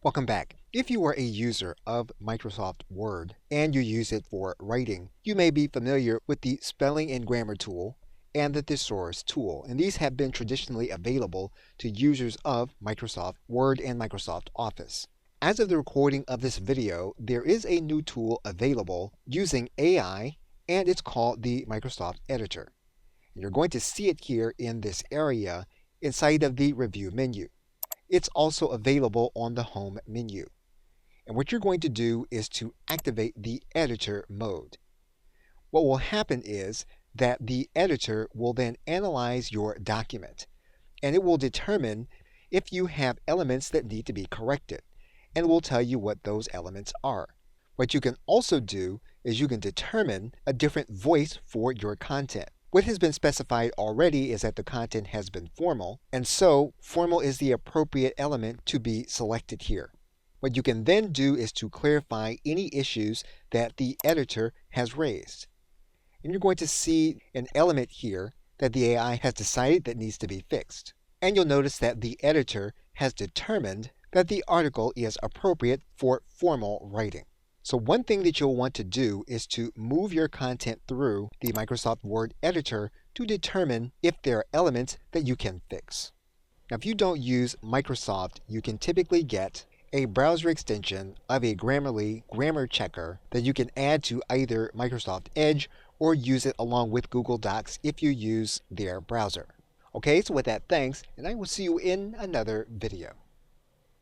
Welcome back. If you are a user of Microsoft Word and you use it for writing, you may be familiar with the Spelling and Grammar tool and the Thesaurus tool, and these have been traditionally available to users of Microsoft Word and Microsoft Office. As of the recording of this video, there is a new tool available using AI, and it's called the Microsoft Editor. You're going to see it here in this area inside of the Review menu. It's also available on the Home menu. And what you're going to do is to activate the editor mode. What will happen is that the editor will then analyze your document, and it will determine if you have elements that need to be corrected, and it will tell you what those elements are. What you can also do is you can determine a different voice for your content. What has been specified already is that the content has been formal, and so formal is the appropriate element to be selected here. What you can then do is to clarify any issues that the editor has raised. And you're going to see an element here that the AI has decided that needs to be fixed. And you'll notice that the editor has determined that the article is appropriate for formal writing. So one thing that you'll want to do is to move your content through the Microsoft Word editor to determine if there are elements that you can fix. Now, if you don't use Microsoft, you can typically get a browser extension of a Grammarly grammar checker that you can add to either Microsoft Edge or use it along with Google Docs if you use their browser. Okay, so with that, thanks, and I will see you in another video.